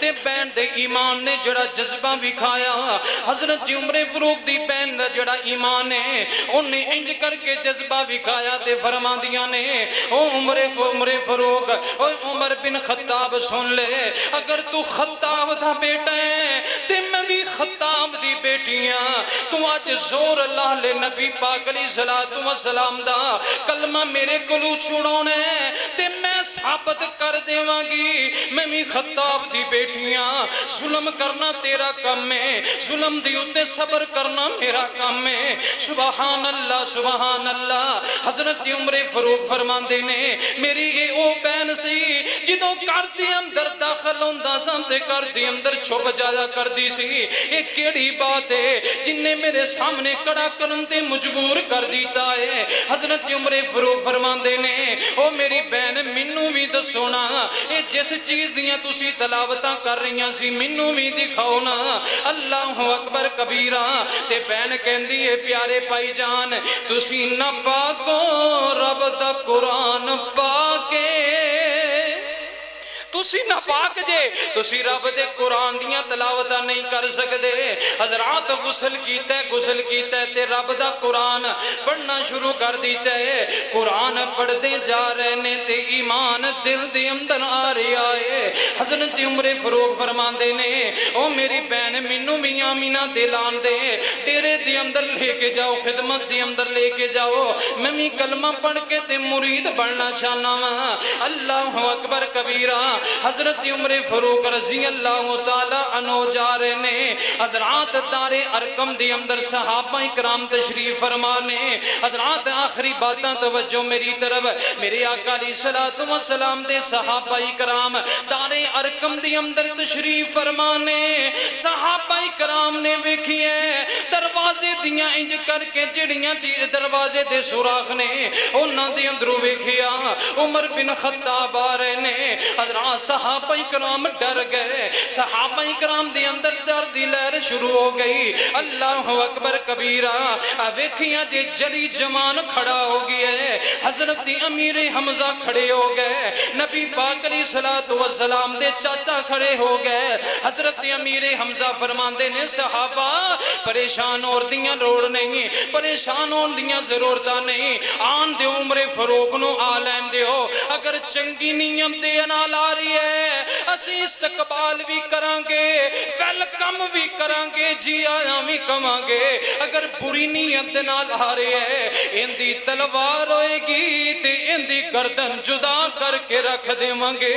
تے بہن دے ایمان نے جڑا جذبہ وکھایا حضرت عمر فاروق دی بہن دا جڑا ایمان ہے انہیں انج کر کے جذبہ وکھایا تے فرماندیاں نے او عمر فاروق او عمر بن خطاب سن لے اگر تو خطاب دا بیٹا ہے تے میں بھی خطاب دی بیٹیاں تو آج زور اللہ لے نبی پاک علیہ السلام دا کلمہ میرے کلو چھوڑونے تے میں ثابت کر دیواں گی میں بھی خطاب دی بیٹیاں ظلم کرنا تیرا کام ہے ظلم دی اتے صبر کرنا میرا کام ہے سبحان اللہ سبحان اللہ حضرت عمر فاروق فرماندے نے میری اے او بہن سی جدوں کر دی اندر داخل ہوندہ سامتے کر دی اندر چھپ جایا کر دی سی ایک کیڑی بات ہے جن نے میرے سامنے کڑا کرن تے مجبور کر دیتا ہے حضرت عمر فاروق فرماندے نے او میری بہن منو بھی دسونا اے جس چیز دیاں تسی تلاوتاں کر رہیاں سی منو بھی دکھاؤ نا اللہ اکبر کبیرہ تے بہن کہندی ہے پیارے پائی جان تسی نہ پاکو رب دا قرآن پاکے تسی نہ پاک جے تسی رب دے قرآن دیاں تلاوتہ نہیں کر سکتے حضرات غسل کیتا ہے تے رب دا قرآن پڑھنا شروع کر دیتا ہے قرآن پڑھتے جا رہنے تے ایمان دل دے اندر آ رہا ہے حضرت عمر فاروق فرماندے نے او میری بہن منو بھی آمینہ دلان دے ڈیرے دے اندر لے کے جاؤ خدمت دے اندر لے کے جاؤ میں بھی کلمہ پڑھ کے تے مرید بڑھنا چاہنا ہوں اللہ اکبر کبیرہ حضرت عمر فاروق رضی اللہ تعالیٰ عنہ جا رہے نے حضرات دار ارقم دی اندر صحابہ اکرام تشریف فرمانے حضرات آخری باتاں توجہ میری طرف میرے آقا علیہ السلام دے صحابہ اکرام دار ارقم دی اندر تشریف فرمانے صحابہ اکرام نے ویکھیے دروازے دیاں انج کر کے جڑیاں دروازے دے سوراخ نے انہاں دے اندروں ویکھیا عمر بن خطاب آ رہے نے حضرات صحابہ اکرام ڈر گئے صحابہ اکرام دے اندر درد لہر شروع ہو گئی اللہ اکبر کبیرہ ویکھیاں جے جلی جمان کھڑا ہو گیا ہے حضرت امیر حمزہ کھڑے ہو گئے نبی پاک علیہ السلام دے چاچا کھڑے ہو گئے حضرت امیر حمزہ فرماندے نے صحابہ پریشان اور دیاں روڑ نہیں پریشان اور دیاں ضرورتہ نہیں آن دے عمر فاروق نو آلین دے ہو اگر چنگی نیم دے انال آ رہی ہے اسی استقبال بھی کرانگے ویلکم بھی کرانگے جی آیا بھی کمانگے اگر بری نیت نال آ رہی ہے اندی تلوار ہوئے گی تے اندی گردن جدا کر کے رکھ دے مانگے